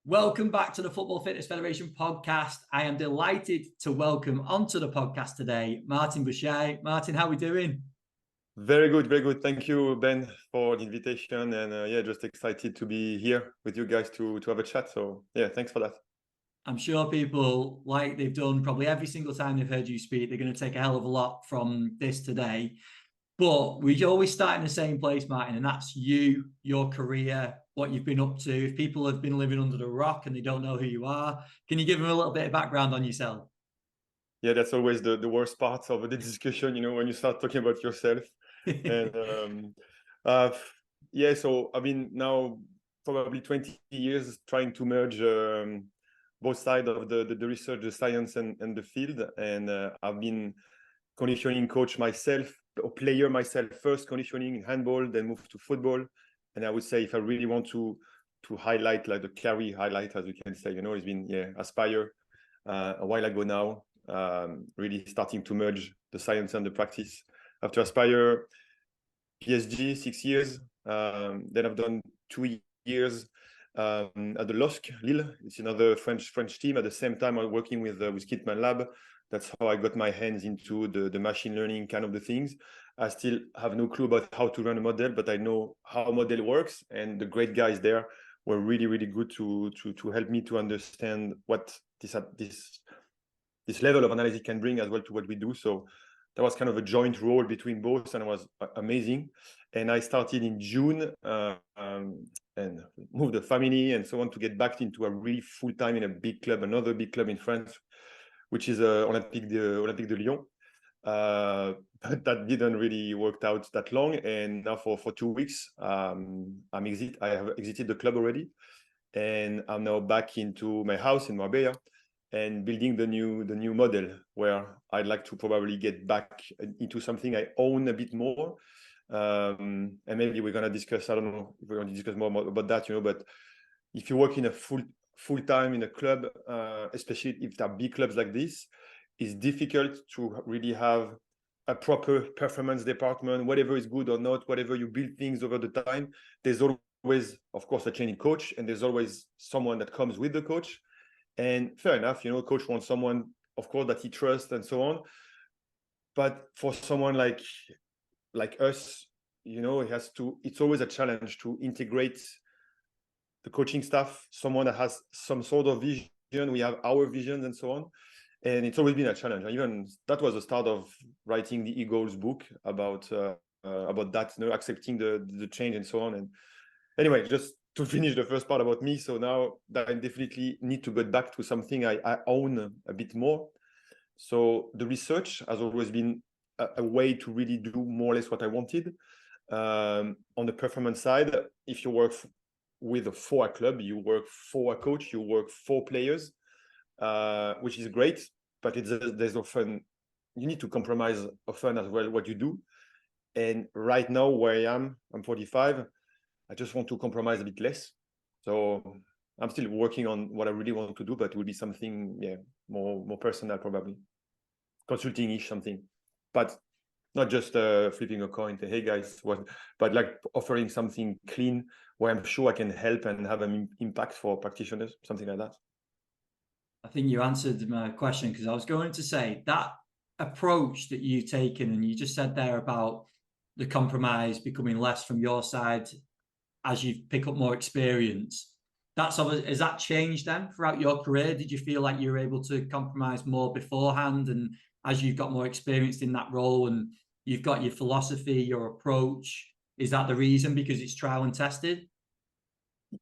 Welcome back to the Football Fitness Federation podcast. I am delighted to welcome onto the podcast today, Martin Buchheit. Martin, how are we doing? Very good, very good. Thank you, Ben, for the invitation. And just excited to be here with you guys to have a chat. So yeah, thanks for that. I'm sure people, like they've done probably every single time they've heard you speak, they're going to take a hell of a lot from this today. But we always start in the same place, Martin, and that's you, your career, what you've been up to. If people have been living under the rock and they don't know who you are, can you give them a little bit of background on yourself? Yeah, that's always the worst part of the discussion, when you start talking about yourself. And so I've been now probably 20 years trying to merge both sides of the research, the science, and the field. And I've been conditioning coach myself, or player myself first, conditioning in handball, then moved to football. And I would say if I really want to highlight, like the career highlight, as we can say, it's been Aspire a while ago now, really starting to merge the science and the practice. After Aspire, PSG, 6 years. Then I've done 2 years at the LOSC Lille. It's another French team. At the same time, I'm working with Kitman Lab. That's how I got my hands into the machine learning kind of the things. I still have no clue about how to run a model, but I know how a model works, and the great guys there were really, really good to help me to understand what this level of analysis can bring as well to what we do. So that was kind of a joint role between both, and it was amazing. And I started in June and moved the family and so on to get back into a really full time in a big club, another big club in France, which is Olympique de Lyon. But that didn't really work out that long. And now for 2 weeks, I have exited the club already. And I'm now back into my house in Marbella and building the new model, where I'd like to probably get back into something I own a bit more. And maybe we're going to discuss, I don't know if we're going to discuss more about that, but if you work in a full time in a club, especially if there are big clubs like this, it's difficult to really have a proper performance department, whatever is good or not, whatever you build things over the time. There's always, of course, a training coach, and there's always someone that comes with the coach. And fair enough, coach wants someone, of course, that he trusts and so on. But for someone like us, it's always a challenge to integrate the coaching staff, someone that has some sort of vision. We have our visions and so on. And it's always been a challenge. And even that was the start of writing the E-Goals book about that, accepting the change and so on. And anyway, just to finish the first part about me. So now that I definitely need to get back to something I own a bit more. So the research has always been a way to really do more or less what I wanted. On the performance side, if you work for a club, you work for a coach, you work for players, which is great, but there's often, you need to compromise often as well what you do. And right now where I am, I'm 45, I just want to compromise a bit less. So I'm still working on what I really want to do, but it will be something, more personal, probably consulting-ish something, but not just flipping a coin to, hey guys, but like offering something clean where I'm sure I can help and have an impact for practitioners, something like that. I think you answered my question, because I was going to say that approach that you've taken, and you just said there about the compromise becoming less from your side as you pick up more experience. Has that changed then throughout your career? Did you feel like you were able to compromise more beforehand, and as you've got more experienced in that role and you've got your philosophy, your approach, is that the reason, because it's trial and tested?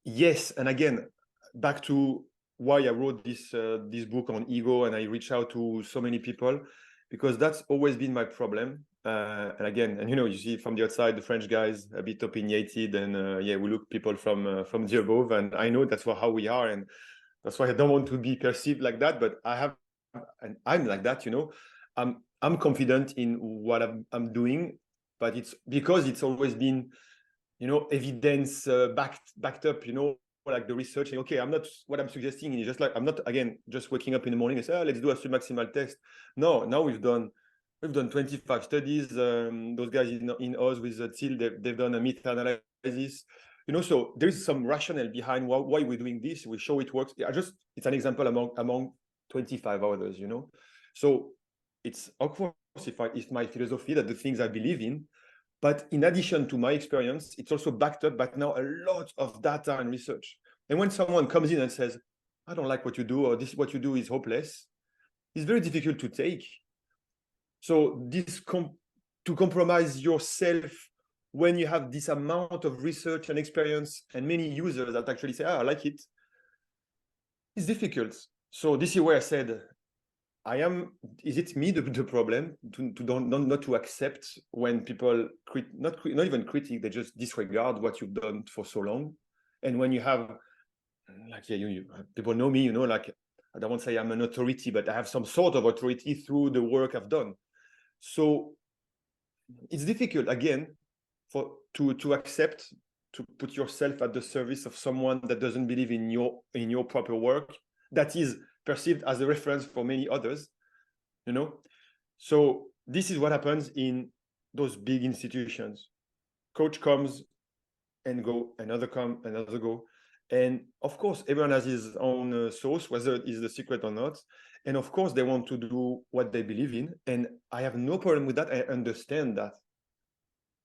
Yes, and again, back to why I wrote this book on ego, and I reach out to so many people, because that's always been my problem. And again, and you see from the outside, the French guys a bit opinionated, and we look people from the above, and I know that's how we are, and that's why I don't want to be perceived like that. But I'm like that, I'm confident in what I'm doing, but it's because it's always been, evidence backed up, like the research. Okay, I'm not, what I'm suggesting is just like, I'm not, again, just waking up in the morning and say, let's do a submaximal test. No, now we've done 25 studies. Those guys in Oz with Rezzil, they've done a meta-analysis. you know, so there is some rationale behind why we're doing this. We show it works. It's an example among 25 others, you know. So it's, of course, it's my philosophy, that the things I believe in, but in addition to my experience, it's also backed up by now a lot of data and research. And when someone comes in and says, I don't like what you do, or this what you do is hopeless, it's very difficult to take. So this to compromise yourself when you have this amount of research and experience and many users that actually say, I like it, it's difficult. So this is where I said, is it me the problem not to accept when people not even critique, they just disregard what you've done for so long. And when you have, like, yeah, people know me, you know, like, I don't want to say I'm an authority, but I have some sort of authority through the work I've done. So it's difficult, again, to accept, to put yourself at the service of someone that doesn't believe in your proper work, that is perceived as a reference for many others, you know. So this is what happens in those big institutions. Coach comes and go, another come, another go. And of course, everyone has his own source, whether it is the secret or not. And of course, they want to do what they believe in. And I have no problem with that. I understand that.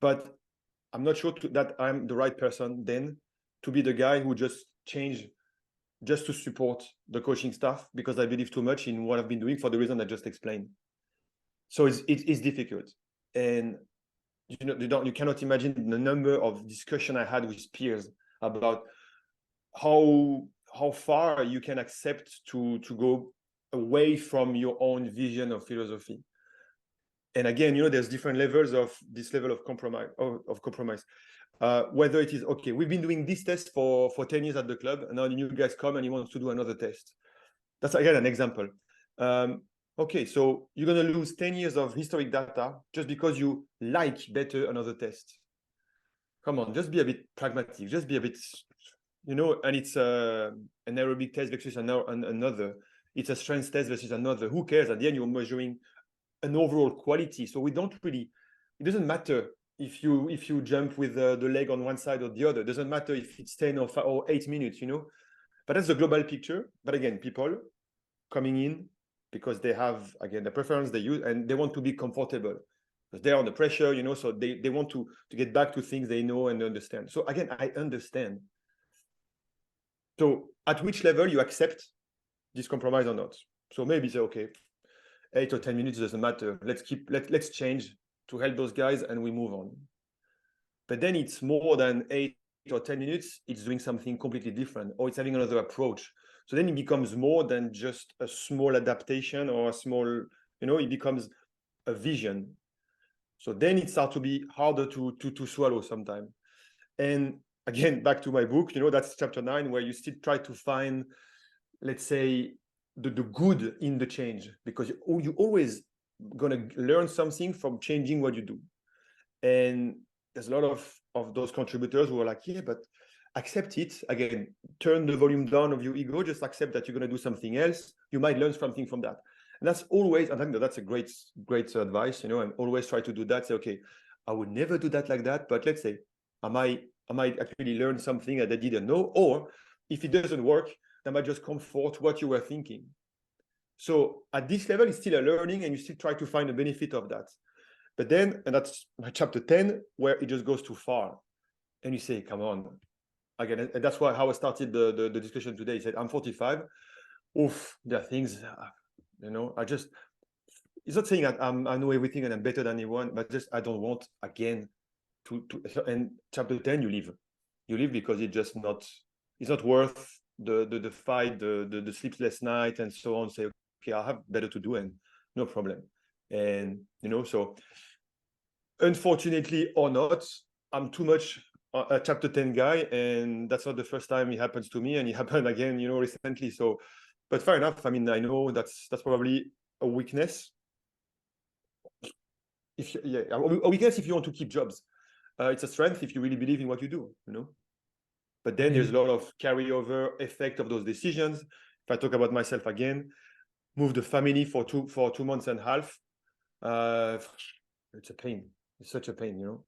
But I'm not sure that I'm the right person then to be the guy who just changed just to support the coaching staff because I believe too much in what I've been doing for the reason I just explained. So it's difficult. And you cannot imagine the number of discussion I had with peers about how far you can accept to go away from your own vision of philosophy. And again, you know, there's different levels of this level of compromise. Whether it is, okay, we've been doing this test for 10 years at the club, and now the new guys come and he wants to do another test. That's again an example. Okay, so you're going to lose 10 years of historic data just because you like better another test. Come on, just be a bit pragmatic, just be a bit, you know, and it's an aerobic test versus another. It's a strength test versus another. Who cares? At the end, you're measuring an overall quality. So we don't really, it doesn't matter if you jump with the leg on one side or the other. It doesn't matter if it's 10 or 8 minutes, you know. But that's the global picture. But again, people coming in because they have, again, the preference they use, and they want to be comfortable because they're under pressure, you know, so they want to get back to things they know and understand. So again, I understand. So at which level you accept this compromise or not? So maybe say, okay, 8 or 10 minutes doesn't matter. Let's change to help those guys and we move on. But then it's more than 8 or 10 minutes, it's doing something completely different, or it's having another approach. So then it becomes more than just a small adaptation or a small, you know, it becomes a vision. So then it starts to be harder to swallow sometimes. And again, back to my book, you know, that's chapter 9, where you still try to find, let's say, the good in the change, because you always gonna learn something from changing what you do. And there's a lot of those contributors who are like, yeah, but accept it. Again, turn the volume down of your ego, just accept that you're gonna do something else. You might learn something from that. And that's always, I think that's a great advice, you know, and always try to do that. Say, okay, I would never do that like that, but let's say, I might actually learn something that I didn't know, or if it doesn't work, that might just comfort what you were thinking. So at this level, it's still a learning, and you still try to find a benefit of that. But then, and that's chapter 10, where it just goes too far. And you say, come on. Again, and that's how I started the discussion today. He said, I'm 45. Oof, there are things, you know, it's not saying that I know everything and I'm better than anyone, but just I don't want, again, and chapter 10, you leave because it's not worth the fight, the sleepless night and so on. Say, okay, I have better to do, and no problem. And you know, so unfortunately or not, I'm too much a chapter 10 guy, and that's not the first time it happens to me, and it happened again, you know, recently. So, but fair enough. I mean, I know that's probably a weakness. A weakness if you want to keep jobs. It's a strength if you really believe in what you do, you know. But then there's a lot of carryover effect of those decisions. If I talk about myself again, move the family for 2 months and a half. It's a pain. It's such a pain, you know.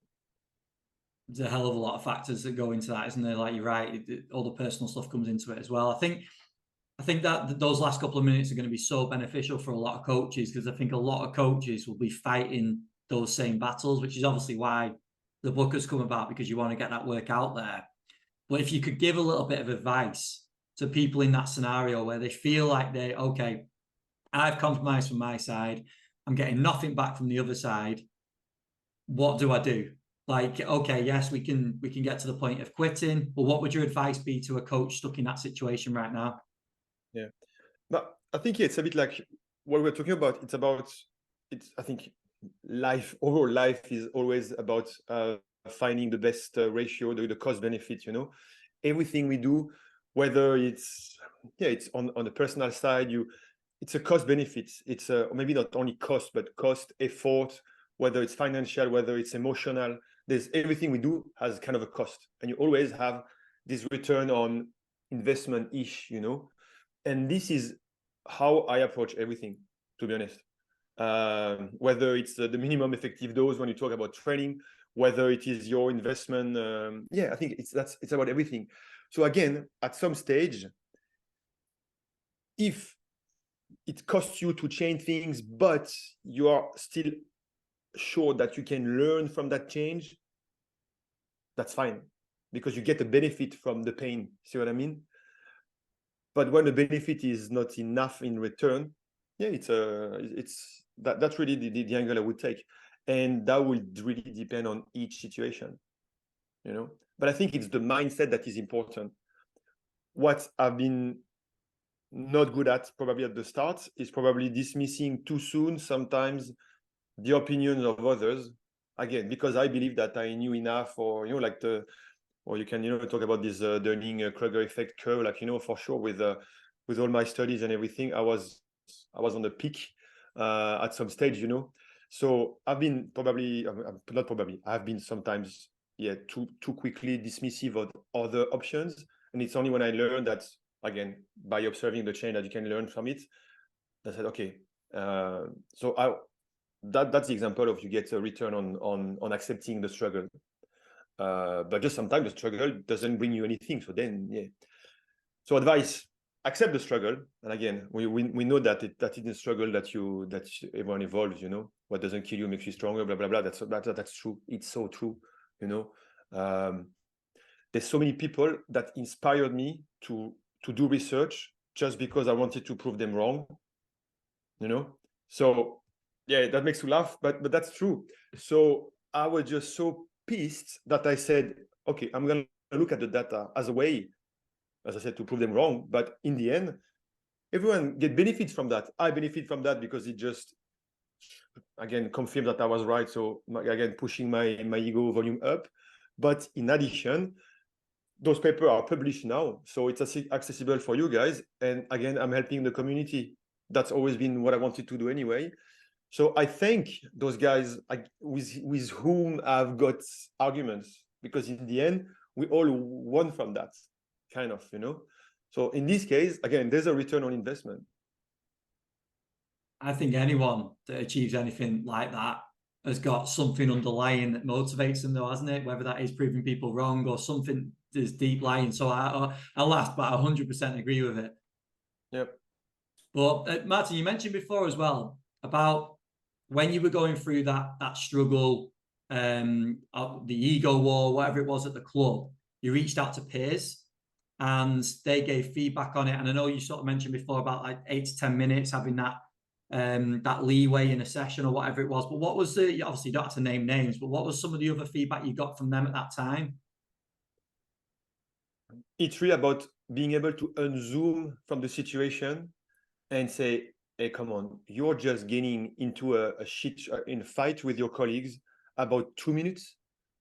There's a hell of a lot of factors that go into that, isn't there? Like, you're right, all the personal stuff comes into it as well. I think that those last couple of minutes are going to be so beneficial for a lot of coaches, because I think a lot of coaches will be fighting those same battles, which is obviously why the book has come about, because you want to get that work out there. But if you could give a little bit of advice to people in that scenario where they feel like okay, I've compromised from my side, I'm getting nothing back from the other side, what do I do? Like, okay, yes, we can get to the point of quitting, but what would your advice be to a coach stuck in that situation right now? Yeah, but I think it's a bit like what we're talking about. It's I think overall life is always about finding the best ratio, the cost benefit. Everything we do, whether it's on the personal side, it's a cost benefit. It's maybe not only cost, but cost, effort, whether it's financial, whether it's emotional. There's everything we do has kind of a cost, and you always have this return on investment ish. And this is how I approach everything, to be honest. Whether it's the minimum effective dose when you talk about training, whether it is your investment, I think it's about everything. So again, at some stage, if it costs you to change things, but you are still sure that you can learn from that change, that's fine, because you get a benefit from the pain. See what I mean? But when the benefit is not enough in return, that's really the angle I would take, and that will really depend on each situation. But I think it's the mindset that is important. What I've been not good at probably at the start is probably dismissing too soon sometimes the opinions of others, because I believe that I knew enough, or or you can talk about this Dunning-Kruger effect curve, for sure with all my studies and everything, I was on the peak at some stage. So I've been I've been sometimes too quickly dismissive of other options, and it's only when I learned that, again, by observing the change, that you can learn from it, I said, okay, that's the example of you get a return on accepting the struggle. But just sometimes the struggle doesn't bring you anything. So then, So advice: accept the struggle. And again, we know that it's a struggle that everyone evolves. What doesn't kill you makes you stronger. Blah blah blah. That's true. It's so true. There's so many people that inspired me to do research just because I wanted to prove them wrong. So that makes you laugh, but that's true. So I was just so pissed that I said, okay, I'm going to look at the data as a way, as I said, to prove them wrong. But in the end, everyone get benefits from that. I benefit from that because it just, again, confirmed that I was right. So again, pushing my ego volume up. But in addition, those papers are published now, so it's accessible for you guys. And again, I'm helping the community. That's always been what I wanted to do anyway. So I thank those guys with whom I've got arguments, because in the end, we all won from that, kind of. So in this case, again, there's a return on investment. I think anyone that achieves anything like that has got something underlying that motivates them, though, hasn't it? Whether that is proving people wrong or something that's deep lying. So I laughed, but I 100% agree with it. Yep. But Martin, you mentioned before as well about when you were going through that struggle, the ego war, whatever it was at the club, you reached out to peers and they gave feedback on it. And I know you sort of mentioned before about like 8 to 10 minutes having that leeway in a session or whatever it was. But what was obviously you don't have to name names, but what was some of the other feedback you got from them at that time? It's really about being able to unzoom from the situation and say, hey, come on, you're just getting into a fight with your colleagues about 2 minutes.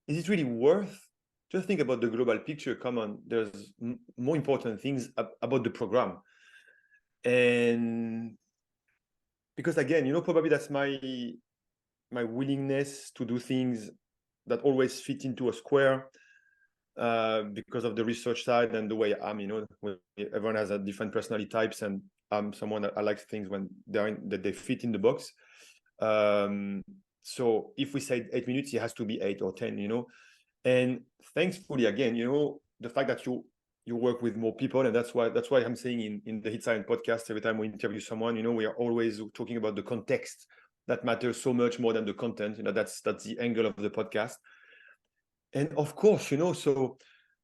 Is it really worth? Just think about the global picture. Come on, there's more important things about the program. And because again, probably that's my willingness to do things that always fit into a square, because of the research side and the way I'm. Everyone has a different personality types, and I'm someone that I like things when that they fit in the box. So if we say 8 minutes, it has to be 8 or 10. And thankfully, again, you know, the fact that you work with more people, and that's why I'm saying in the HIITScience podcast, every time we interview someone, you know, we are always talking about the context that matters so much more than the content. You know, that's the angle of the podcast. And of course, you know, so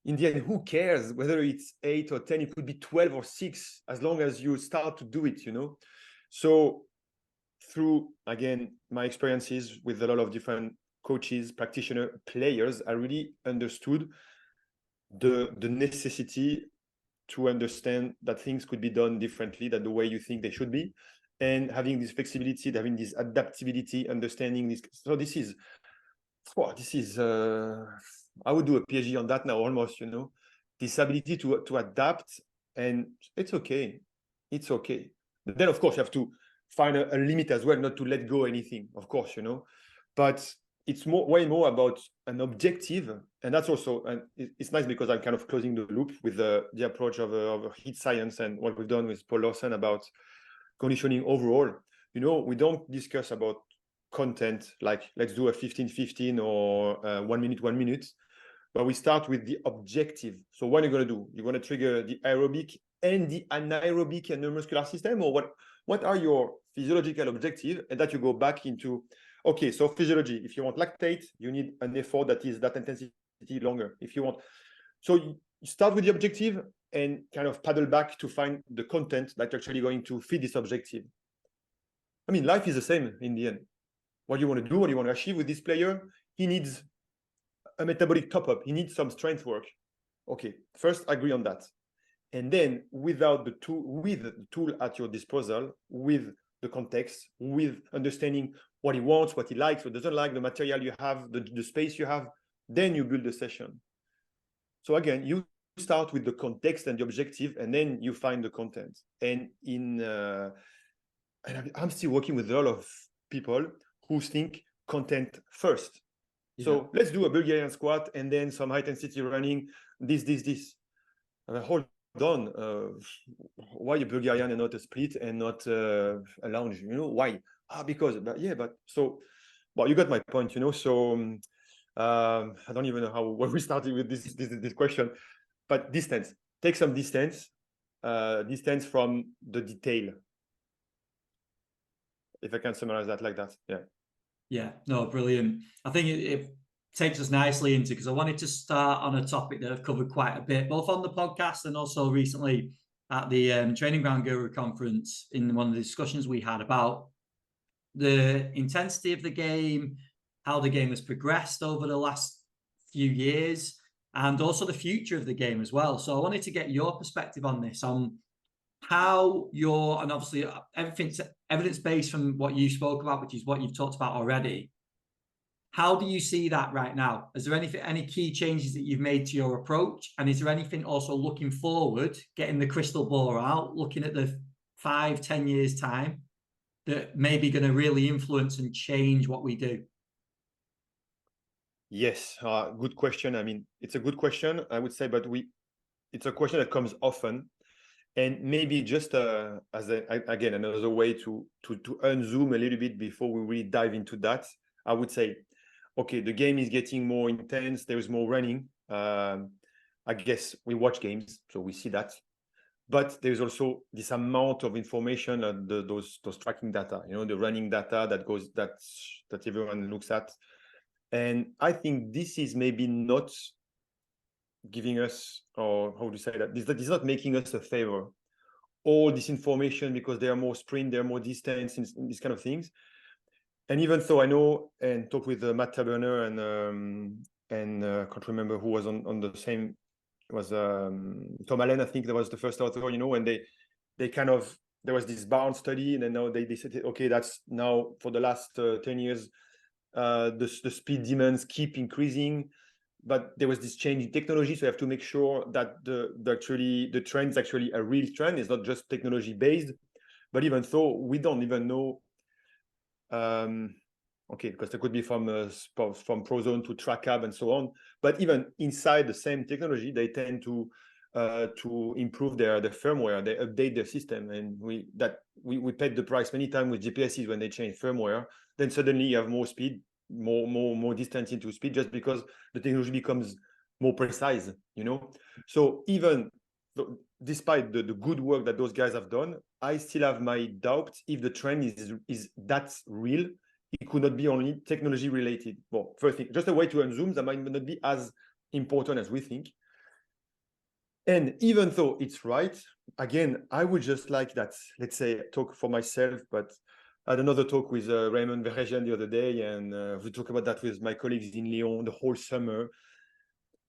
in the end, who cares whether it's 8 or 10? It could be 12 or 6, as long as you start to do it, you know. So through, again, my experiences with a lot of different coaches, practitioners, players, I really understood the necessity to understand that things could be done differently than the way you think they should be, and having this flexibility, having this adaptability, understanding this. So this is I would do a PhD on that now almost, you know, this ability to adapt, and it's okay. But then of course you have to find a limit as well, not to let go anything, of course, you know, but it's way more about an objective. And that's also, and it's nice because I'm kind of closing the loop with the approach of HIITScience and what we've done with Paul Lawson about conditioning overall. You know, we don't discuss about content like let's do a 15-15 or 1 minute, 1 minute, but we start with the objective. So what are you going to do? You're going to trigger the aerobic and the anaerobic and neuromuscular system, or what are your physiological objective? And that you go back into, okay, so physiology, if you want lactate, you need an effort that is that intensity longer. If you want, so you start with the objective and kind of paddle back to find the content that's actually going to fit this objective. I mean, life is the same in the end. What you want to do, what you want to achieve with this player, he needs a metabolic top-up. He needs some strength work. Okay, first agree on that. And then with the tool at your disposal, with the context, with understanding what he wants, what he likes, what doesn't like, the material you have, the space you have, then you build the session. So again, you start with the context and the objective, and then you find the content. And and I'm still working with a lot of people who think content first. Yeah. So let's do a Bulgarian squat and then some high intensity running, this. Hold on, why a Bulgarian and not a split and not a lunge? You know, why? Because, well, you got my point, you know. So I don't even know where we started with this question, but distance. Take some distance from the detail. If I can summarize that like that, yeah. Yeah, no, brilliant. I think it takes us nicely into, because I wanted to start on a topic that I've covered quite a bit, both on the podcast and also recently at the Training Ground Guru conference, in one of the discussions we had about the intensity of the game, how the game has progressed over the last few years, and also the future of the game as well. So I wanted to get your perspective on this, on how and obviously everything's evidence-based from what you spoke about, which is what you've talked about already. How do you see that right now? Is there any key changes that you've made to your approach? And is there anything also looking forward, getting the crystal ball out, looking at the 5-10 years time, that may be going to really influence and change what we do? Yes, good question. I mean, it's a good question, I would say, but it's a question that comes often. And maybe just again, another way to unzoom a little bit before we really dive into that, I would say, okay, the game is getting more intense. There is more running. I guess we watch games, so we see that. But there is also this amount of information and those tracking data, you know, the running data that everyone looks at. And I think this is maybe not giving us, or how to say that, this is not making us a favor, all this information, because there are more sprint, there are more distance, and these kind of things. And even though I know and talk with Matt Taberner and can't remember who was on the same, it was Tom Allen, I think that was the first author, you know, and they kind of, there was this Barnes study, and then now they said, okay, that's now for the last 10 years, the speed demands keep increasing. But there was this change in technology, so you have to make sure that the trend is actually a real trend. It's not just technology based. But even though we don't even know, okay, because there could be from Prozone to TrackCab and so on. But even inside the same technology, they tend to improve their firmware. They update their system, and we paid the price many times with GPSs when they change firmware. Then suddenly you have more speed. more distance into speed, just because the technology becomes more precise, you know. So even despite the good work that those guys have done, I still have my doubts if the trend is that real. It could not be only technology related. Well, first thing, just a way to unzoom that might not be as important as we think. And even though it's right, again, I would just like that, let's say, talk for myself, but I had another talk with Raymond Verheyen the other day, and we talk about that with my colleagues in Lyon the whole summer,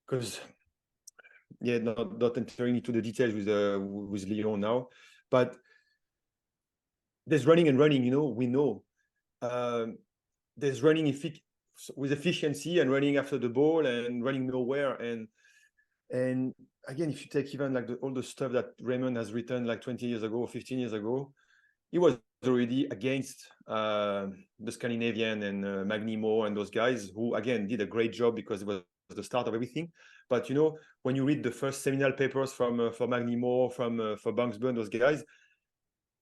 because, yeah, not entering into the details with Lyon now, but there's running and running, you know, we know. There's running with efficiency and running after the ball and running nowhere. And again, if you take even like all the stuff that Raymond has written like 20 years ago or 15 years ago, he was already against the Scandinavian and Magnimo and those guys who, again, did a great job because it was the start of everything. But, you know, when you read the first seminal papers from for Magnimo, for Banksburn, those guys,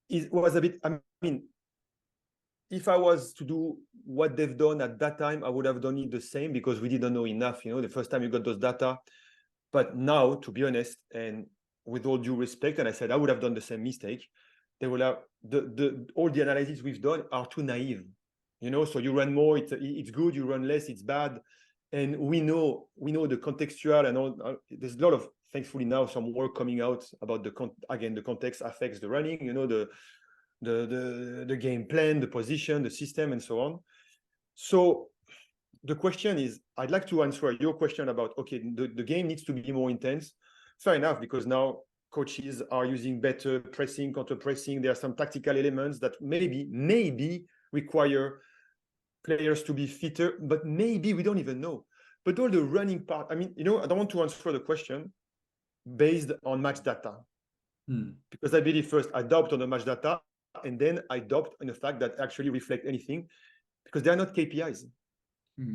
it was a bit, I mean, if I was to do what they've done at that time, I would have done it the same because we didn't know enough, you know, the first time you got those data. But now, to be honest, and with all due respect, and I said I would have done the same mistake, they will have all the analyses we've done are too naive, you know. So you run more, it's good. You run less, it's bad. And we know the contextual and all. There's a lot of, thankfully now, some work coming out about the context affects the running, you know, the game plan, the position, the system, and so on. So the question is, I'd like to answer your question about, okay, the game needs to be more intense. Fair enough, because now coaches are using better pressing, counter-pressing. There are some tactical elements that maybe require players to be fitter, but maybe we don't even know. But all the running part, I mean, you know, I don't want to answer the question based on match data. Because I believe first I doubt on the match data, and then I doubt on the fact that actually reflect anything, because they are not KPIs.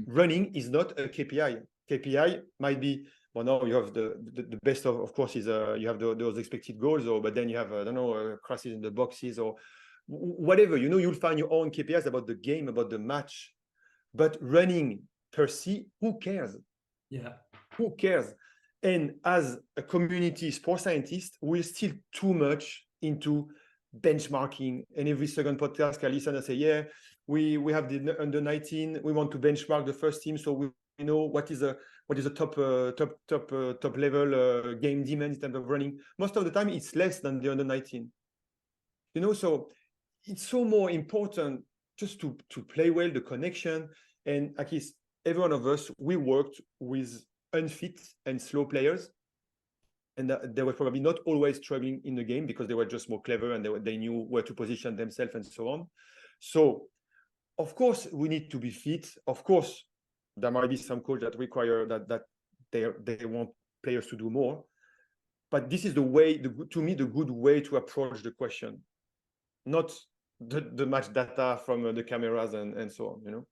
Running is not a KPI. KPI might be, well, now you have the best of course, is you have those expected goals, but then you have, I don't know, crosses in the boxes or whatever. You know, you'll find your own KPIs about the game, about the match. But running per se, who cares? Yeah. Who cares? And as a community sports scientist, we're still too much into benchmarking. And every second podcast I listen and say, yeah, we have the under 19. We want to benchmark the first team, so we know what is a top level game demand in terms of running. Most of the time, it's less than the under 19. You know, so it's so more important just to play well, the connection. And at least every one of us, we worked with unfit and slow players, and they were probably not always struggling in the game because they were just more clever and they knew where to position themselves and so on. So of course we need to be fit. Of course there might be some coach that require that they want players to do more, but this is the way, to me, the good way to approach the question, not the match data from the cameras and so on, you know.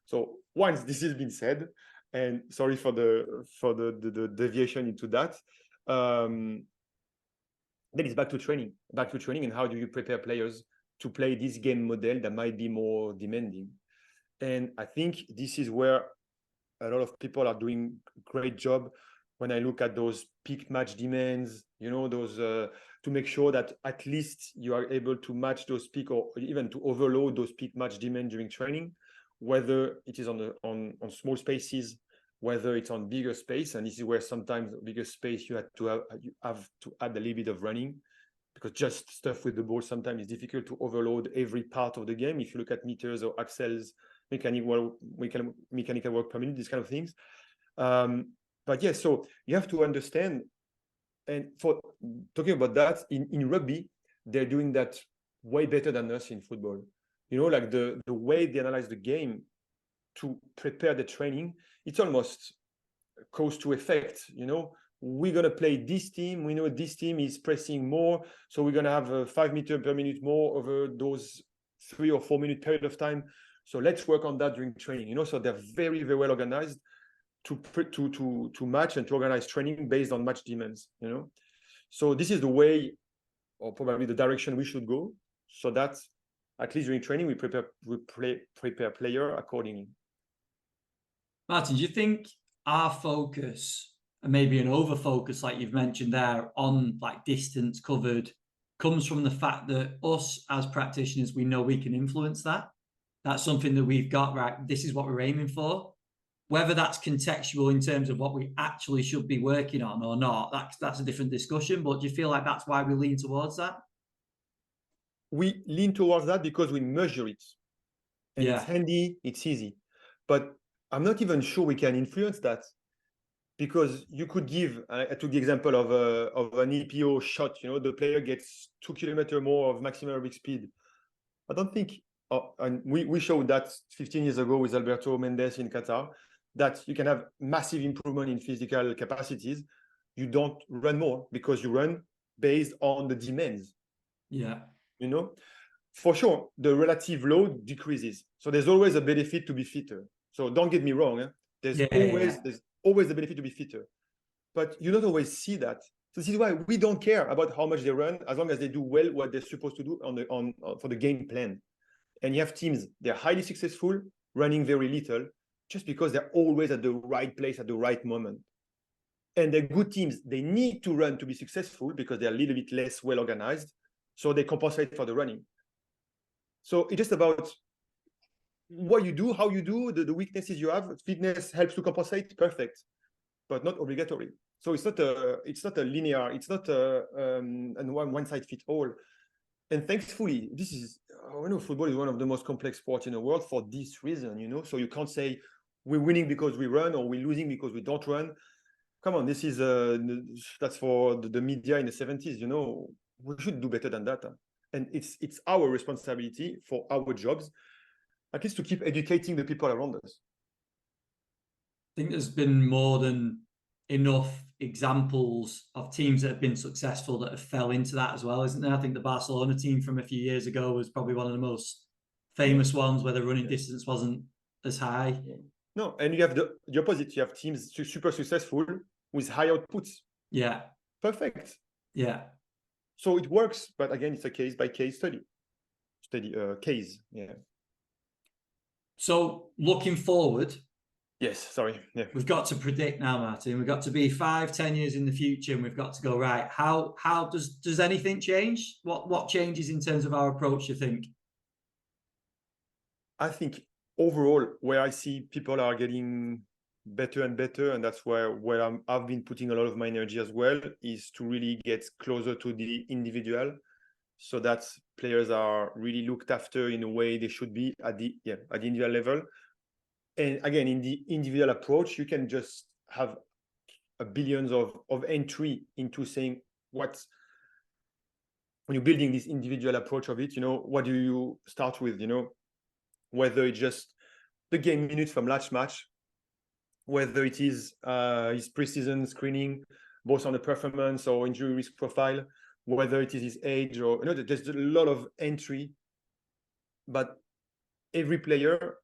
So once this has been said, and sorry for the deviation into that, then it's back to training, and how do you prepare players to play this game model that might be more demanding. And I think this is where a lot of people are doing great job. When I look at those peak match demands, you know, those to make sure that at least you are able to match those peak, or even to overload those peak match demand during training, whether it is on small spaces, whether it's on bigger space. And this is where sometimes bigger space you have to add a little bit of running, because just stuff with the ball sometimes is difficult to overload every part of the game. If you look at meters or axles, mechanical work per minute, these kind of things. But yeah, so you have to understand. And for talking about that, in rugby, they're doing that way better than us in football. You know, like the way they analyze the game to prepare the training, it's almost cause to effect. You know, we're going to play this team. We know this team is pressing more, so we're going to have 5 meters per minute more over those 3 or 4 minute period of time. So let's work on that during training. You know, so they're very, very well organized to match and to organize training based on match demands. You know, so this is the way, or probably the direction we should go, so that at least during training we prepare player accordingly. Martin, do you think our focus, and maybe an over focus, like you've mentioned there, on like distance covered, comes from the fact that us as practitioners, we know we can influence that? That's something that we've got, right? This is what we're aiming for. Whether that's contextual in terms of what we actually should be working on or not, that's a different discussion. But do you feel like that's why we lean towards that? We lean towards that because we measure it, and it's handy, it's easy. But I'm not even sure we can influence that, because you could give, I took the example of an EPO shot, the player gets 2 kilometers more of maximum aerobic speed. I don't think, and we showed that 15 years ago with Alberto Mendes in Qatar, that you can have massive improvement in physical capacities. You don't run more because you run based on the demands. Yeah. For sure, the relative load decreases. So there's always a benefit to be fitter. So don't get me wrong. There's always a benefit to be fitter. But you don't always see that. So this is why we don't care about how much they run, as long as they do well what they're supposed to do for the game plan. And you have teams, they're highly successful, running very little, just because they're always at the right place at the right moment. And the good teams, they need to run to be successful because they're a little bit less well organized. So they compensate for the running. So it's just about what you do, how you do, the weaknesses you have. Fitness helps to compensate, perfect, but not obligatory. So it's not a linear, it's not a one size fit all. And thankfully, football is one of the most complex sports in the world for this reason, So you can't say we're winning because we run or we're losing because we don't run. Come on, this is that's for the media in the 70s, We should do better than that. And it's our responsibility for our jobs, at least to keep educating the people around us. I think there's been more than enough examples of teams that have been successful that have fell into that as well, isn't there? I think the Barcelona team from a few years ago was probably one of the most famous ones where the running distance wasn't as high. No, and you have the opposite. You have teams super successful with high outputs. Yeah. Perfect. Yeah. So it works, but again, it's a case by case case. Yeah. So looking forward. Yes, sorry. Yeah. We've got to predict now, Martin. We've got to be 5-10 years in the future, and we've got to go, right, how does anything change? What changes in terms of our approach, you think? I think overall, where I see people are getting better and better, and that's where I've been putting a lot of my energy as well, is to really get closer to the individual, so that players are really looked after in a way they should be at the individual level. And again, in the individual approach, you can just have billions of entry into saying when you're building this individual approach of it, what do you start with, whether it's just the game minutes from last match, whether it is his preseason screening, both on the performance or injury risk profile, whether it is his age or, there's a lot of entry, but every player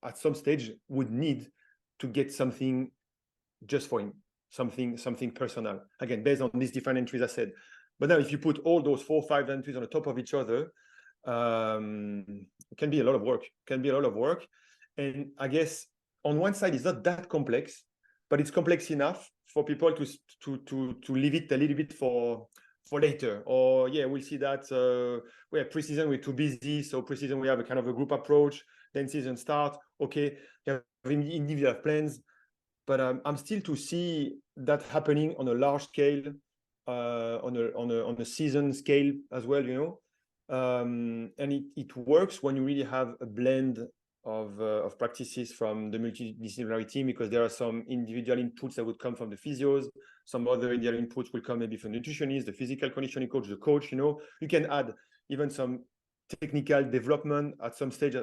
at some stage would need to get something just for him, something personal, again, based on these different entries I said. But now if you put all those 4 or 5 entries on the top of each other, it can be a lot of work. And I guess on one side, it's not that complex, but it's complex enough for people to leave it a little bit for later. Or we'll see that preseason we're too busy, so preseason we have a kind of a group approach. Then season start, okay, you have individual plans, but I'm still to see that happening on a large scale, on a season scale as well, and it works when you really have a blend of practices from the multidisciplinary team, because there are some individual inputs that would come from the physios, some other individual inputs will come maybe from the nutritionist, the physical conditioning coach, the coach. You can add even some technical development at some stage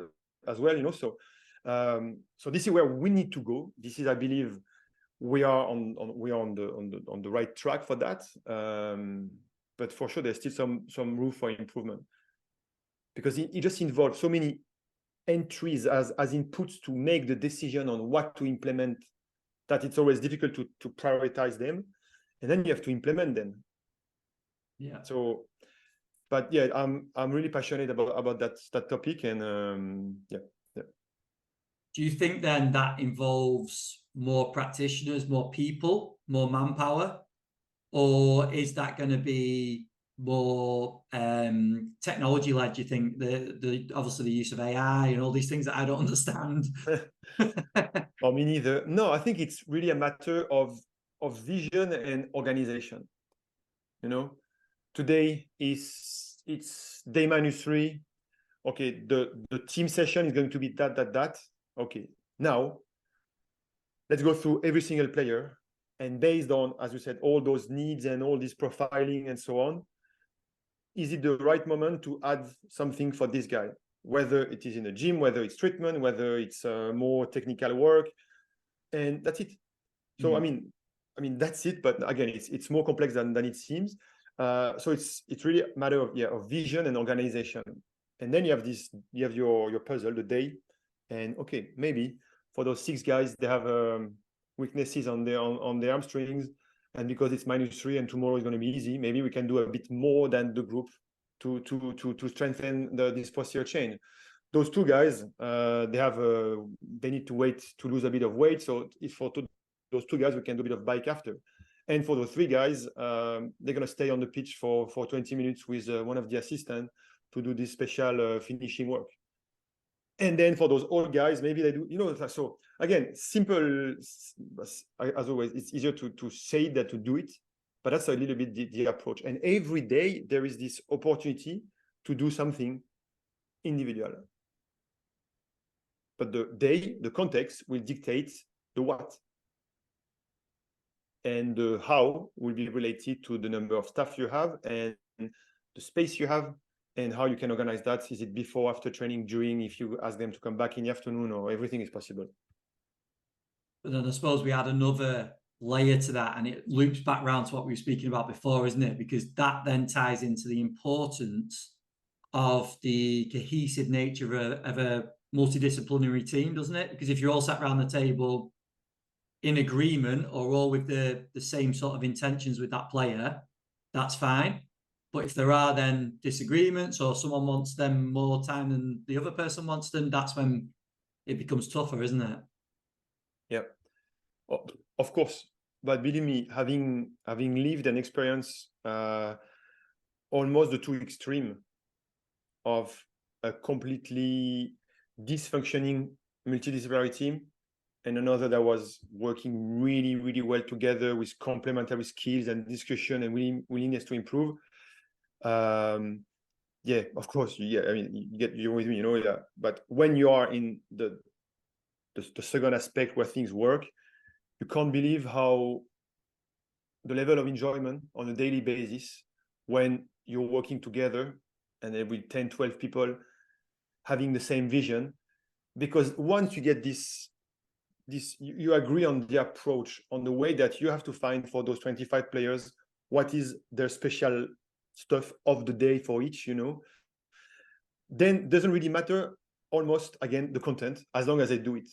as well. So this is where we need to go. This is, I believe, we are on the right track for that. But for sure, there's still some room for improvement, because it just involves so many entries as inputs to make the decision on what to implement, that it's always difficult to prioritize them, and then you have to implement them. Yeah. So, but I'm really passionate about that topic, and Do you think then that involves more practitioners, more people, more manpower? Or is that going to be more technology led? Do you think the obviously the use of AI and all these things that I don't understand? Or me neither. No, I think it's really a matter of vision and organization. You know, today it's day -3. Okay, the team session is going to be that. Okay, now let's go through every single player, and based on, as you said, all those needs and all this profiling and so on, is it the right moment to add something for this guy? Whether it is in a gym, whether it's treatment, whether it's more technical work, and that's it. So I mean that's it. But again, it's more complex than it seems. So it's really a matter of vision and organization. And then you have your puzzle, the day, and okay, maybe for those 6 guys, they have weaknesses on their hamstrings, and because it's -3 and tomorrow is going to be easy, maybe we can do a bit more than the group to strengthen this posterior chain. Those 2 guys, they need to wait to lose a bit of weight. So if for those 2 guys, we can do a bit of bike after. And for those 3 guys, they're going to stay on the pitch for 20 minutes with one of the assistants to do this special finishing work. And then for those old guys, maybe they do, so again, simple, as always, it's easier to say it than to do it, but that's a little bit the approach. And every day there is this opportunity to do something individual. But the context will dictate the what. And the how will be related to the number of staff you have and the space you have and how you can organize that. Is it before, after training, during, if you ask them to come back in the afternoon, or everything is possible. But then I suppose we add another layer to that, and it loops back around to what we were speaking about before, isn't it? Because that then ties into the importance of the cohesive nature of a multidisciplinary team, doesn't it? Because if you're all sat around the table in agreement or all with the same sort of intentions with that player, that's fine. But if there are then disagreements or someone wants them more time than the other person wants them, that's when it becomes tougher, isn't it? Yeah, of course. But believe me, having lived and experienced almost the 2 extreme of a completely dysfunctioning multidisciplinary team and another that was working really, really well together with complementary skills and discussion and willingness to improve. Yeah, of course. Yeah, I mean, you're with me, but when you are in the second aspect where things work, you can't believe how the level of enjoyment on a daily basis when you're working together and with 10, 12 people having the same vision, because once you get this, you agree on the approach, on the way that you have to find for those 25 players, what is their special stuff of the day for each, then doesn't really matter almost, again, the content, as long as they do it,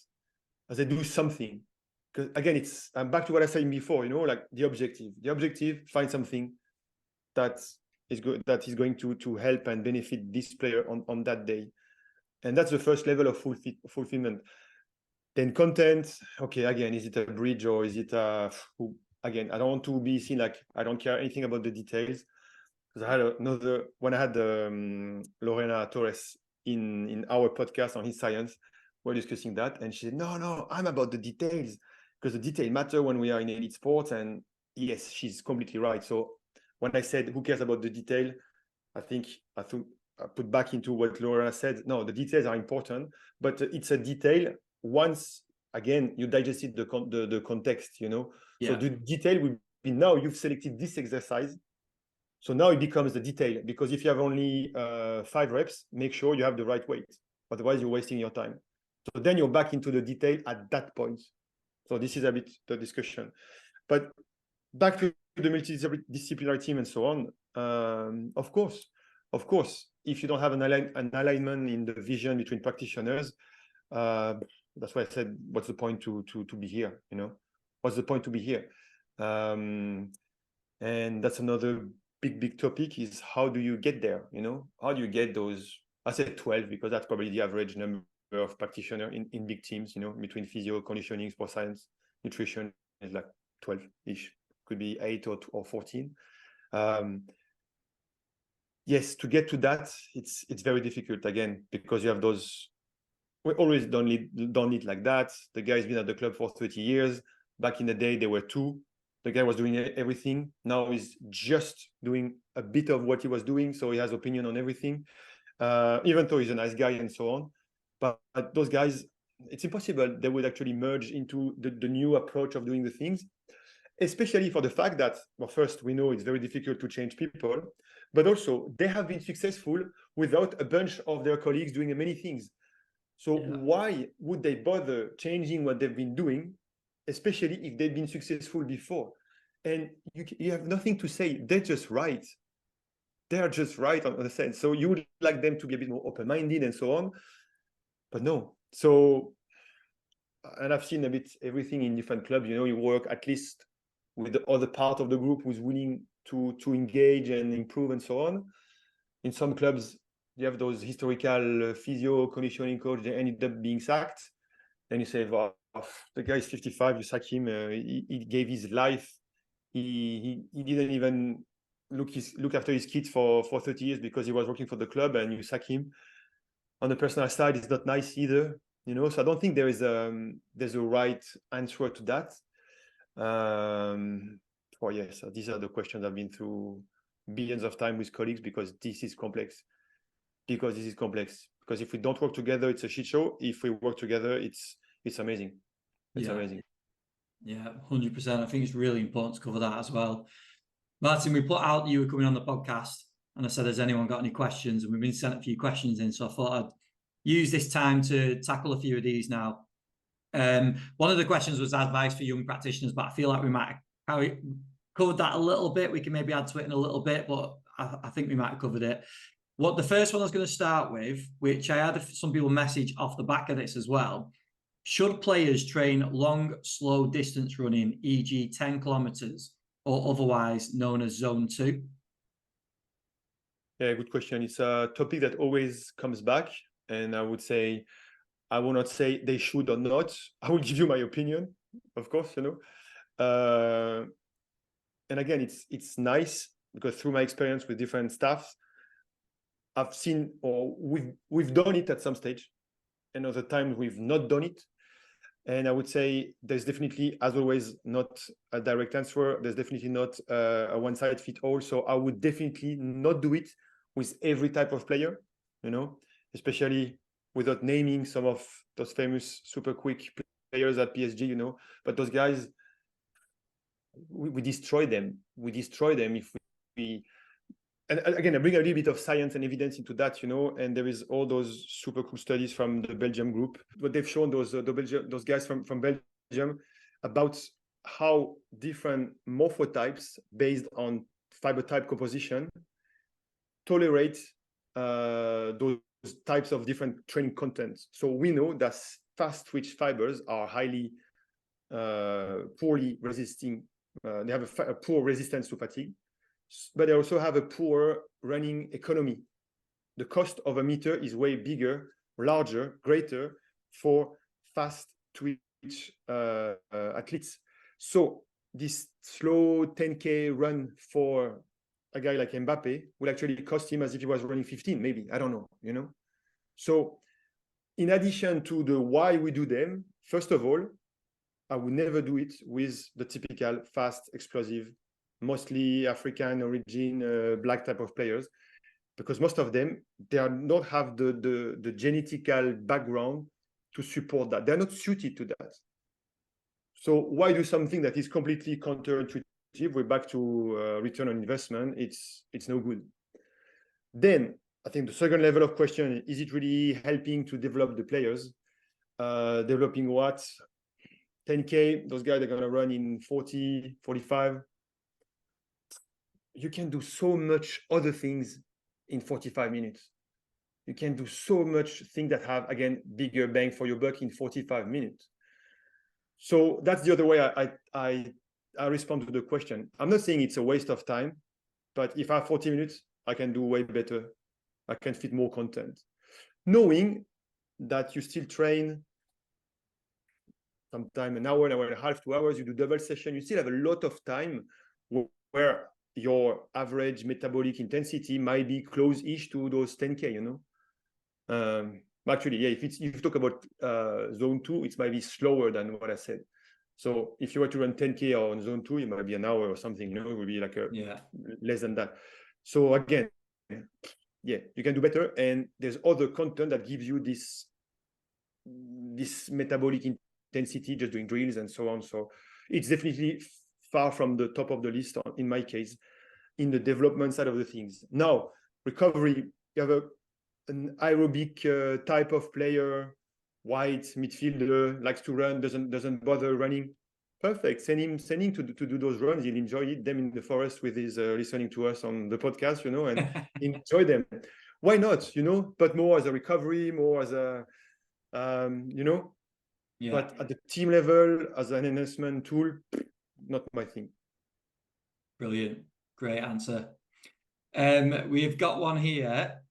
as they do something. Because again, I'm back to what I said before, like the objective, find something that is going to help and benefit this player on that day. And that's the first level of fulfillment. Then content, okay, again, is it a bridge or is it again, I don't want to be seen like I don't care anything about the details. Because I had when I had Lorena Torres in our podcast on HIITScience, we're discussing that, and she said, no, I'm about the details, because the detail matter when we are in elite sports. And yes, she's completely right. So when I said who cares about the detail, I think I put back into what Lorena said. No, the details are important, but it's a detail once again you digested the context, Yeah. So the detail will be, now you've selected this exercise, so now it becomes the detail, because if you have only 5 reps, make sure you have the right weight, otherwise you're wasting your time. So then you're back into the detail at that point. So this is a bit the discussion, but back to the multidisciplinary team and so on. Of course, if you don't have an alignment in the vision between practitioners, that's why I said, what's the point to be here? What's the point to be here? And that's another big topic, is how do you get there? How do you get those? I said 12 because that's probably the average number of practitioners in big teams, you know, between physio, conditioning, sports science, nutrition is like 12-ish, could be 8 or 14. Yes, to get to that, it's very difficult again, because you have those, we always done it like that. The guy's been at the club for 30 years. Back in the day, there were 2. The guy was doing everything. Now he's just doing a bit of what he was doing, so he has opinion on everything, even though he's a nice guy and so on. But those guys, it's impossible. They would actually merge into the new approach of doing the things, especially for the fact that, well, first, we know it's very difficult to change people, but also they have been successful without a bunch of their colleagues doing many things. So why would they bother changing what they've been doing, especially if they've been successful before? And you have nothing to say. They're just right. They're just right on the sense. So you would like them to be a bit more open-minded and so on, but no. So, and I've seen a bit everything in different clubs. You know, you work at least with the other part of the group who's willing to engage and improve and so on. In some clubs, you have those historical physio conditioning coach, they ended up being sacked. Then you say, well, the guy is 55, you sack him, he gave his life, he didn't even look after his kids for 30 years because he was working for the club, and you sack him. On the personal side, it's not nice either, you know. So I don't think there's a right answer to that. Oh yes, these are the questions I've been through billions of times with colleagues, because this is complex. Because if we don't work together, it's a shit show. If we work together, it's amazing. It's amazing. Yeah, 100%. I think it's really important to cover that as well. Martin, we put out you were coming on the podcast, and I said, has anyone got any questions? And we've been sent a few questions in, so I thought I'd use this time to tackle a few of these now. One of the questions was advice for young practitioners, but I feel like we might have covered that a little bit. We can maybe add to it in a little bit, but I think we might have covered it. The first one I was going to start with, which I had some people message off the back of this as well. Should players train long, slow distance running, e.g. 10 kilometers, or otherwise known as zone 2? Yeah, good question. It's a topic that always comes back. And I would say, I will not say they should or not. I will give you my opinion, of course, you know. And again, it's nice because through my experience with different staffs, I've seen, or we've done it at some stage, and other times we've not done it. And I would say there's definitely, as always, not a direct answer. There's definitely not a one-size-fits-all. So I would definitely not do it with every type of player, you know, especially without naming some of those famous super quick players at PSG, you know. But those guys, we destroy them. We destroy them if we and again, I bring a little bit of science and evidence into that, you know, and there is all those super cool studies from the Belgium group. What they've shown, those guys from Belgium, about how different morphotypes based on fiber type composition tolerate those types of different training contents. So we know that fast twitch fibers are highly poorly resisting. They have a poor resistance to fatigue, but they also have a poor running economy. The cost of a meter is way bigger, larger, greater for fast twitch athletes. So this slow 10K run for a guy like Mbappe will actually cost him as if he was running 15, maybe, I don't know, you know? So in addition to the why we do them, first of all, I would never do it with the typical fast, explosive, mostly African origin, black type of players, because most of them, they are not have the genetical background to support that. They're not suited to that. So why do something that is completely counterintuitive? We're back to return on investment. It's no good. Then I think the second level of question, is it really helping to develop the players? Developing what? 10K, those guys are going to run in 40, 45. You can do so much other things in 45 minutes. You can do so much things that have, again, bigger bang for your buck in 45 minutes. So that's the other way I respond to the question. I'm not saying it's a waste of time, but if I have 40 minutes, I can do way better. I can fit more content. Knowing that you still train sometime an hour and a half, 2 hours, you do double session, you still have a lot of time where your average metabolic intensity might be close-ish to those 10K, you know. Actually, yeah, if you talk about zone 2, it might be slower than what I said. So if you were to run 10K on zone 2, it might be an hour or something, you know, it would be like less than that. So again, yeah, you can do better. And there's other content that gives you this metabolic intensity, just doing drills and so on. So it's definitely far from the top of the list in my case, in the development side of the things. Now, recovery, you have an aerobic type of player, wide midfielder, likes to run, doesn't bother running. Perfect. Send him to do those runs. He'll enjoy it. Them in the forest with his listening to us on the podcast, you know, and enjoy them. Why not? You know, but more as a recovery, more as a you know. Yeah. But at the team level, as an enhancement tool, not my thing. Brilliant. Great answer. We've got one here.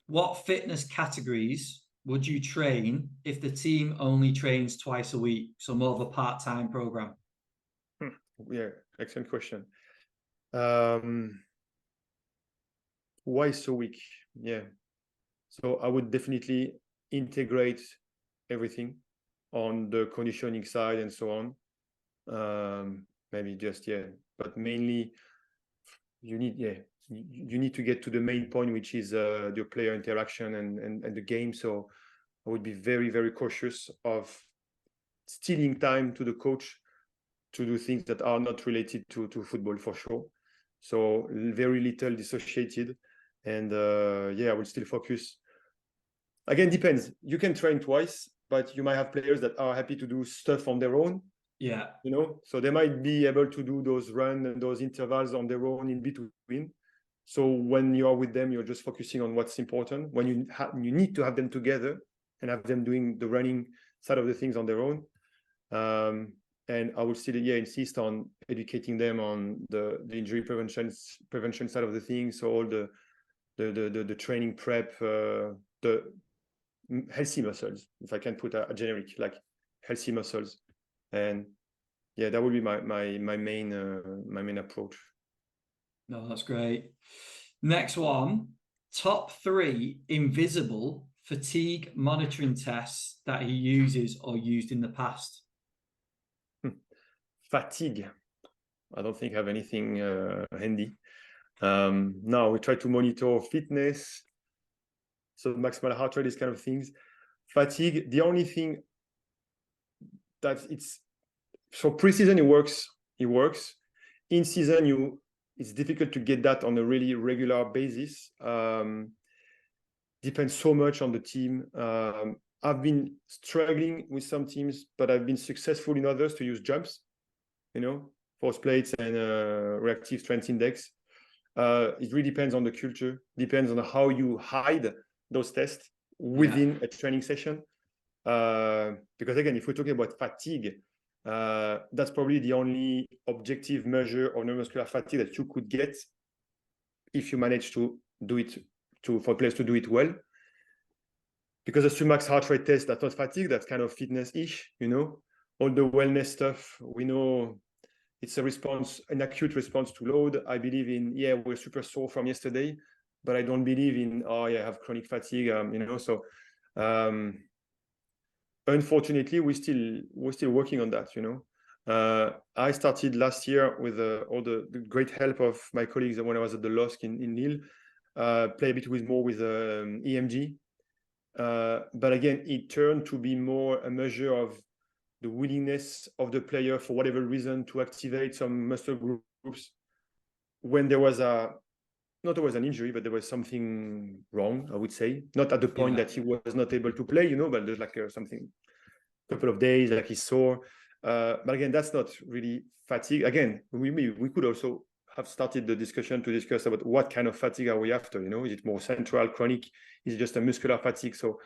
What fitness categories would you train if the team only trains twice a week? So more of a part-time program. Yeah, excellent question. Twice a week. Yeah. So I would definitely integrate everything on the conditioning side and so on. Maybe just, but mainly you need to get to the main point, which is your player interaction and the game. So I would be very, very cautious of stealing time to the coach to do things that are not related to football, for sure. So very little dissociated. And I will still focus. Again, depends. You can train twice, but you might have players that are happy to do stuff on their own. Yeah. You know, so they might be able to do those runs and those intervals on their own in between. So when you are with them, you're just focusing on what's important. When you need to have them together and have them doing the running side of the things on their own. And I would still insist on educating them on the injury prevention side of the things. So all the training prep, the healthy muscles, if I can put a generic, like healthy muscles. And that would be my main approach. No, that's great. Next one, top 3 invisible fatigue monitoring tests that he uses or used in the past. Fatigue. I don't think I have anything handy. Now we try to monitor fitness, so maximal heart rate, these kind of things. Fatigue, the only thing that it's for pre-season, it works. In season, it's difficult to get that on a really regular basis. Depends so much on the team. I've been struggling with some teams, but I've been successful in others to use jumps, you know, force plates and reactive strength index. It really depends on the culture, depends on how you hide those tests within a training session. Because again, if we're talking about fatigue, that's probably the only objective measure of neuromuscular fatigue that you could get if you manage to do it for players to do it well. Because a max heart rate test, that's not fatigue, that's kind of fitness-ish, you know. All the wellness stuff, we know it's an acute response to load. I believe in, we're super sore from yesterday, but I don't believe in, I have chronic fatigue, you know. So unfortunately, we're still working on that, you know. I started last year with all the great help of my colleagues when I was at the LOSC in Lille, play a bit more with EMG. But again, it turned to be more a measure of the willingness of the player for whatever reason to activate some muscle groups when there was not always an injury, but there was something wrong, I would say. Not at the point that he was not able to play, you know, but there's like something, a couple of days, like he's sore. But again, that's not really fatigue. Again, we could also have started the discussion to discuss about what kind of fatigue are we after, you know? Is it more central, chronic? Is it just a muscular fatigue? So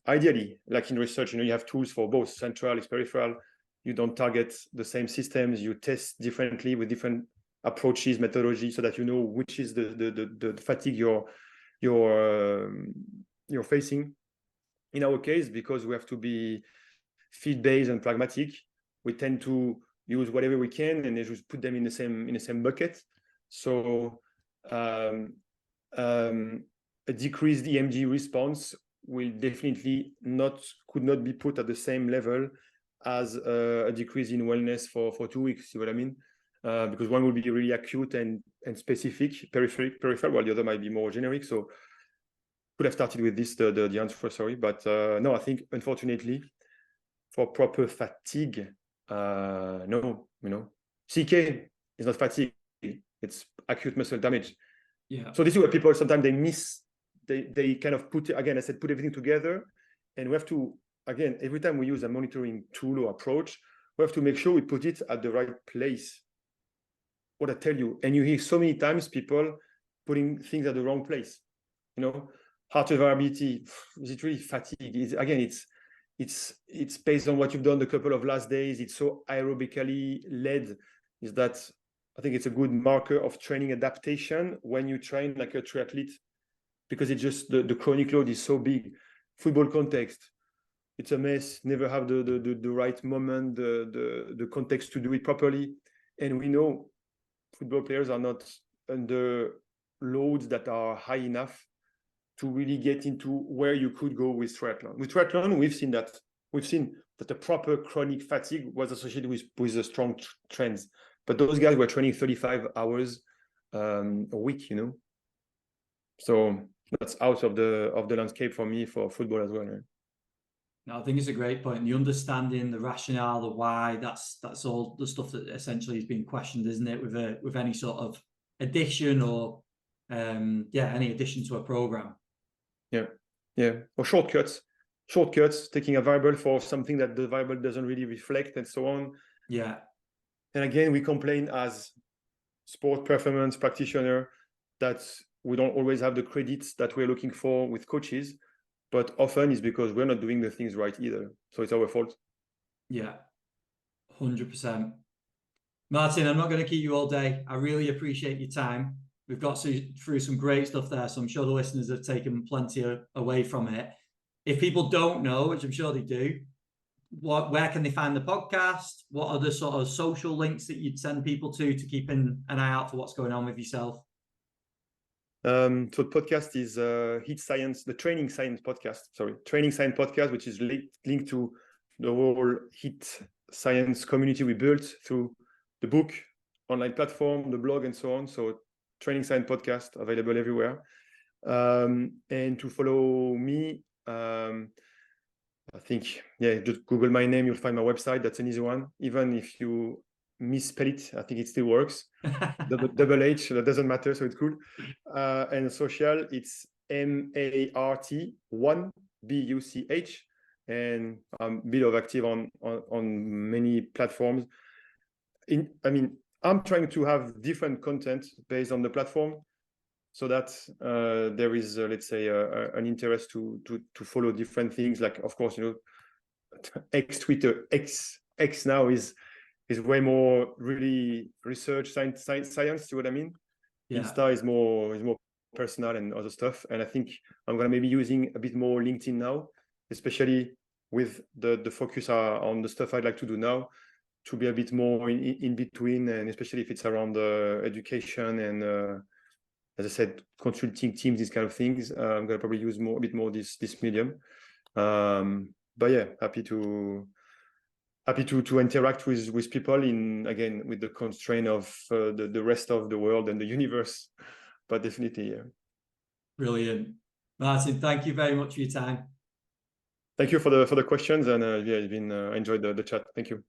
ideally, like in research, you know, you have tools for both central, peripheral. You don't target the same systems. You test differently with different approaches, methodology, so that you know which is the fatigue you're facing. in our case, because we have to be field-based and pragmatic, we tend to use whatever we can and they just put them in the same bucket. So a decreased EMG response will definitely could not be put at the same level as a decrease in wellness for 2 weeks. See what I mean? Because one will be really acute and specific, peripheral, while the other might be more generic. So could have started with this, the answer, sorry. But no, I think unfortunately for proper fatigue, no, CK is not fatigue, it's acute muscle damage. Yeah. So this is where people sometimes they miss, they kind of put, again, I said, put everything together, and we have to, again, every time we use a monitoring tool or approach, we have to make sure we put it at the right place. What I tell you, and you hear so many times people putting things at the wrong place. Heart rate variability, is it really fatigue? Again, it's based on what you've done the couple of last days. It's so aerobically led. Is that I think it's a good marker of training adaptation when you train like a triathlete, because it's just the chronic load is so big. Football context, it's a mess. Never have the right moment, the context to do it properly. And we know football players are not under loads that are high enough to really get into where you could go with triathlon. With triathlon, we've seen that the proper chronic fatigue was associated with the strong trends. But those guys were training 35 hours a week, So that's out of the landscape for me for football as well. Right? No, I think it's a great point. The understanding, the rationale, the why, that's all the stuff that essentially is being questioned, isn't it? With any sort of addition or any addition to a program. Yeah. Or shortcuts, taking a variable for something that the variable doesn't really reflect and so on. Yeah. And again, we complain as sport performance practitioner that we don't always have the credits that we're looking for with coaches, but often it's because we're not doing the things right either. So it's our fault. Yeah, 100%. Martin, I'm not going to keep you all day. I really appreciate your time. We've got through some great stuff there, so I'm sure the listeners have taken plenty away from it. If people don't know, which I'm sure they do, where can they find the podcast? What are the sort of social links that you'd send people to keep an eye out for what's going on with yourself? So the podcast is HIITScience, the Training Science podcast, which is linked to the whole HIITScience community we built through the book, online platform, the blog, and so on. So Training Science podcast available everywhere. And to follow me, I think, just Google my name, you'll find my website. That's an easy one. Even if you misspell it, I think it still works. double H, that doesn't matter, so it's cool. And social, it's MART1 BUCH, and I'm a bit of active on many platforms. I'm trying to have different content based on the platform, so that there is, let's say, an interest to follow different things. Like, of course, Twitter, X now is way more really research, science. See what I mean? Yeah. Insta is more personal and other stuff. And I think I'm gonna maybe using a bit more LinkedIn now, especially with the focus on the stuff I'd like to do now, to be a bit more in between, and especially if it's around education and as I said, consulting teams, these kind of things. I'm gonna probably use a bit more this medium. But yeah, happy to interact with people again with the constraint of the rest of the world and the universe, but definitely, yeah. Brilliant, Martin. Thank you very much for your time. Thank you for the questions, and it's been I enjoyed the chat. Thank you.